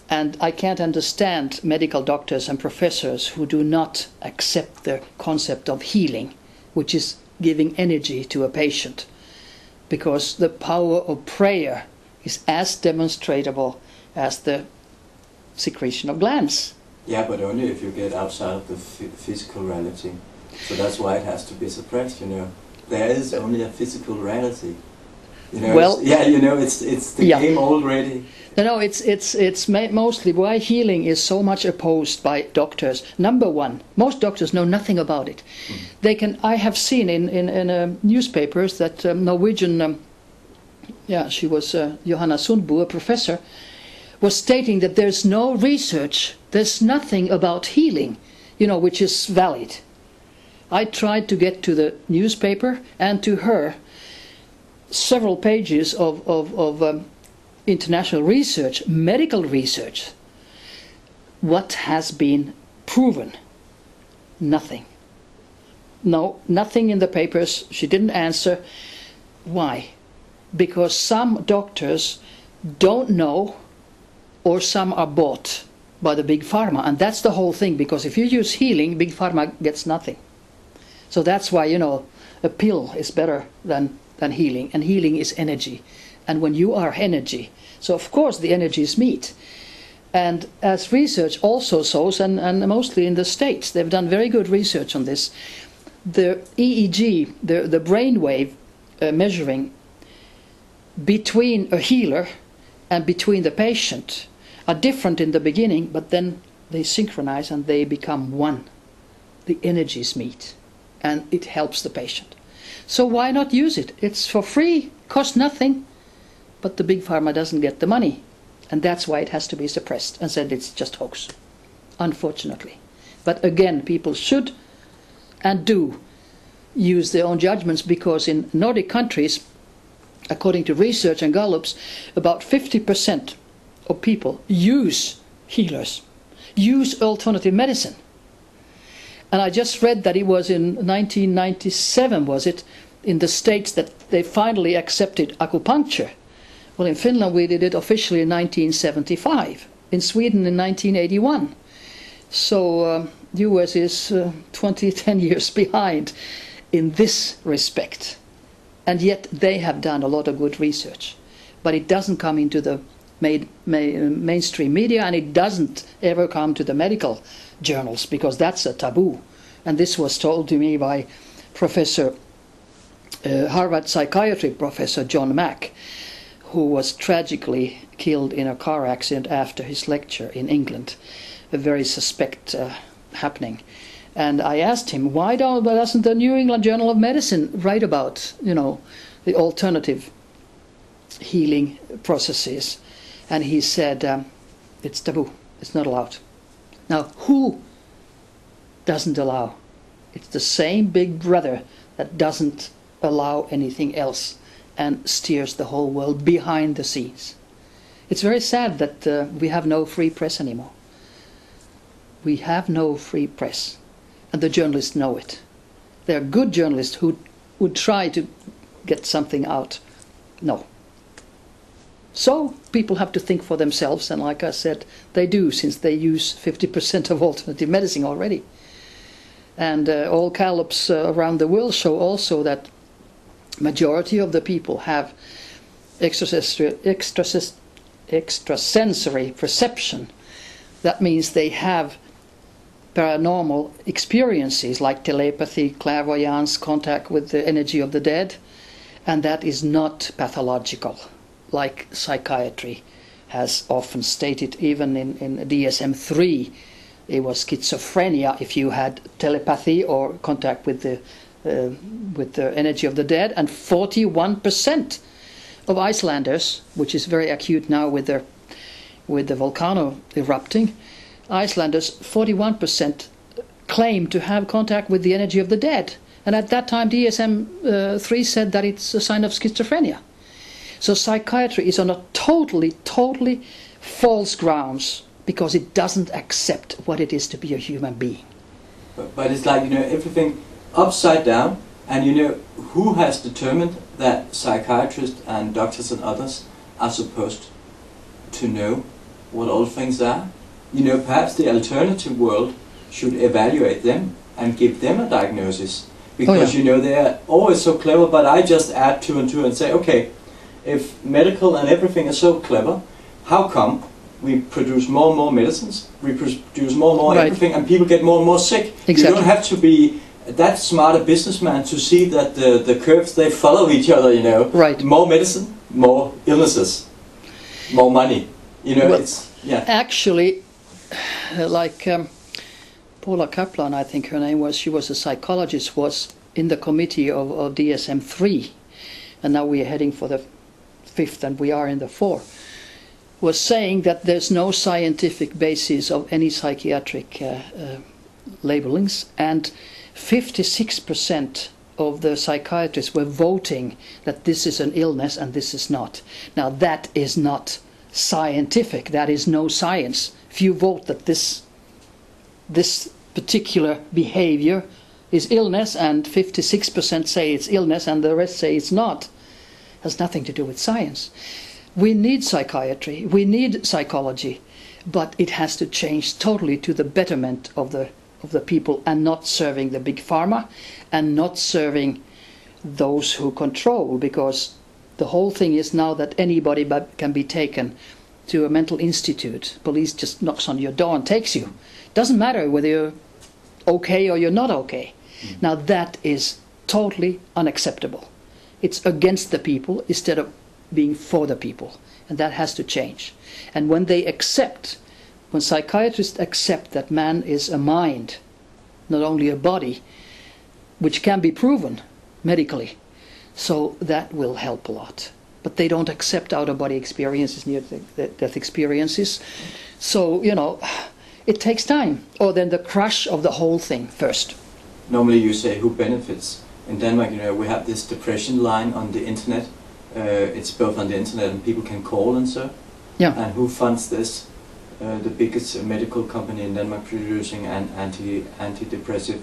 And I can't understand medical doctors and professors who do not accept the concept of healing, which is giving energy to a patient, because the power of prayer is as demonstrable as the secretion of glands. Yeah, but only if you get outside of the physical reality. So that's why it has to be suppressed, you know. There is only a physical reality. You know, well, it's the game already. No, it's mostly why healing is so much opposed by doctors. Number one, most doctors know nothing about it. I have seen in newspapers that Norwegian, she was Johanna Sundbo, a professor, was stating that there's no research, there's nothing about healing, you know, which is valid. I tried to get to the newspaper and to her several pages of international research, medical research. What has been proven? Nothing. No, nothing in the papers. She didn't answer. Why? Because some doctors don't know, or some are bought by the big pharma. And that's the whole thing, because if you use healing, big pharma gets nothing. So that's why, you know, a pill is better than healing, and healing is energy. And when you are energy, so of course the energies meet. And as research also shows, and mostly in the States, they've done very good research on this, the EEG, the brainwave measuring between a healer and between the patient are different in the beginning, but then they synchronize and they become one. The energies meet, and it helps the patient. So why not use it? It's for free, costs nothing, but the big pharma doesn't get the money. And that's why it has to be suppressed and said it's just hoax, unfortunately. But again, people should and do use their own judgments, because in Nordic countries, according to research and Gallups, about 50% of people use healers, use alternative medicine. And I just read that it was in 1997, was it, in the States that they finally accepted acupuncture. Well, in Finland we did it officially in 1975, in Sweden in 1981. So US is 10 years behind in this respect. And yet they have done a lot of good research. But it doesn't come into the mainstream media, and it doesn't ever come to the medical journals, because that's a taboo. And this was told to me by Harvard psychiatry professor John Mack, who was tragically killed in a car accident after his lecture in England. A very suspect happening. And I asked him, why doesn't the New England Journal of Medicine write about, you know, the alternative healing processes? And he said, it's taboo, it's not allowed. Now, who doesn't allow? It's the same big brother that doesn't allow anything else and steers the whole world behind the scenes. It's very sad that we have no free press anymore. We have no free press, and the journalists know it. There are good journalists who would try to get something out. No. So people have to think for themselves, and like I said, they do, since they use 50% of alternative medicine already. And all Gallups around the world show also that majority of the people have extrasensory perception. That means they have paranormal experiences like telepathy, clairvoyance, contact with the energy of the dead, and that is not pathological, like psychiatry has often stated. Even in DSM-3, it was schizophrenia if you had telepathy or contact with the energy of the dead. And 41% of Icelanders, which is very acute now with the volcano erupting, Icelanders, 41% claim to have contact with the energy of the dead. And at that time DSM-3 said that it's a sign of schizophrenia. So psychiatry is on a totally false grounds, because it doesn't accept what it is to be a human being. But it's like, you know, everything upside down, and you know, who has determined that psychiatrists and doctors and others are supposed to know what all things are. You know, perhaps the alternative world should evaluate them and give them a diagnosis. Because, you know, they are always so clever, but I just add 2 and 2 and say, okay, if medical and everything is so clever, how come we produce more and more medicines, we produce more and more everything, and people get more and more sick? Exactly. You don't have to be that smart a businessman to see that the curves, they follow each other, you know. Right. More medicine, more illnesses, more money. You know, well, it's, yeah. Actually, like Paula Kaplan, I think her name was, she was a psychologist, was in the committee of DSM-3, and now we are heading for the 5th, and we are in the 4th, was saying that there's no scientific basis of any psychiatric labelings, and 56% of the psychiatrists were voting that this is an illness and this is not. Now that is not scientific, that is no science. If you vote that this particular behavior is illness and 56% say it's illness and the rest say it's not, has nothing to do with science. We need psychiatry, we need psychology, but it has to change totally to the betterment of the people, and not serving the big pharma and not serving those who control, because the whole thing is now that anybody can be taken to a mental institute. Police just knocks on your door and takes you. Doesn't matter whether you're okay or you're not okay. Now that is totally unacceptable. It's against the people instead of being for the people, and that has to change. And when psychiatrists accept that man is a mind, not only a body, which can be proven medically, so that will help a lot. But they don't accept out-of-body experiences, near-death experiences. So, you know, it takes time. Or then the crush of the whole thing first. Normally you say who benefits. In Denmark, you know, we have this depression line on the internet. It's both on the internet and people can call and so. Yeah. And who funds this? The biggest medical company in Denmark producing antidepressive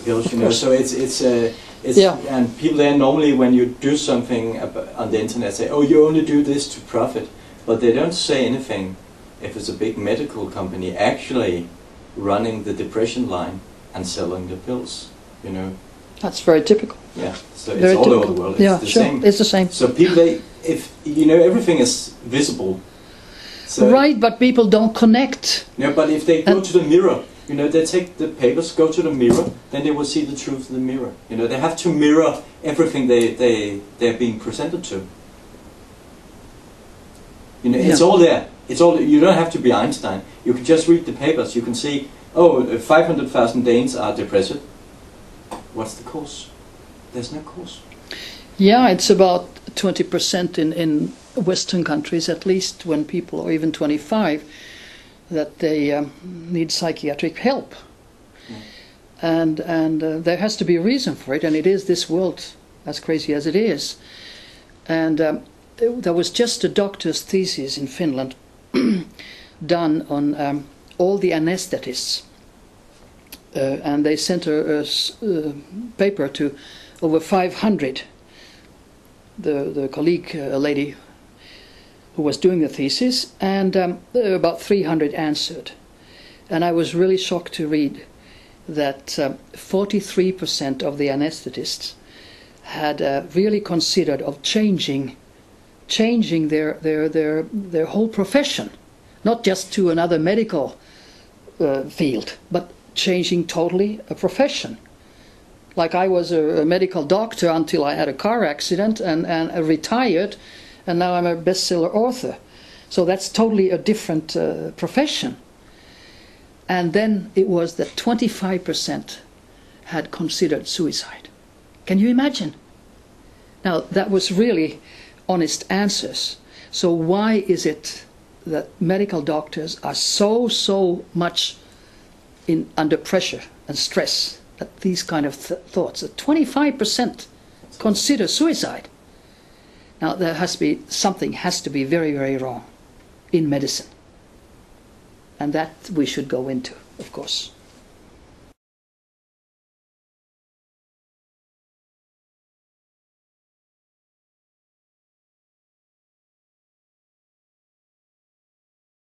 pills. You know, so it's and people there normally, when you do something on the internet, say, oh, you only do this to profit, but they don't say anything if it's a big medical company actually running the depression line and selling the pills. You know. That's very typical. Yeah, so Very it's all typical. over the world. It's yeah, the sure. same. It's the same. So people, if you know, everything is visible. So right, but people don't connect. Yeah, but if they go to the mirror, you know, they take the papers, go to the mirror, then they will see the truth in the mirror. You know, they have to mirror everything they're being presented to. You know, it's all there. It's all. You don't have to be Einstein. You can just read the papers. You can see, oh, 500,000 Danes are depressed. What's the cause? There's no cause. Yeah, it's about 20% in Western countries, at least, when people, or even 25, that they need psychiatric help. And there has to be a reason for it, and it is this world, as crazy as it is. And there was just a doctor's thesis in Finland done on all the anesthetists. And they sent a paper to over 500. The colleague, a lady who was doing the thesis, and about 300 answered. And I was really shocked to read that 43% of the anesthetists had really considered of changing their whole profession, not just to another medical field, but changing totally a profession. Like I was a medical doctor until I had a car accident and retired, and now I'm a bestseller author. So that's totally a different profession. And then it was that 25% had considered suicide. Can you imagine? Now that was really honest answers. So why is it that medical doctors are so much under pressure and stress at these kind of thoughts? That 25% consider suicide. Now there has to be something has to be very, very wrong in medicine, and that we should go into, of course.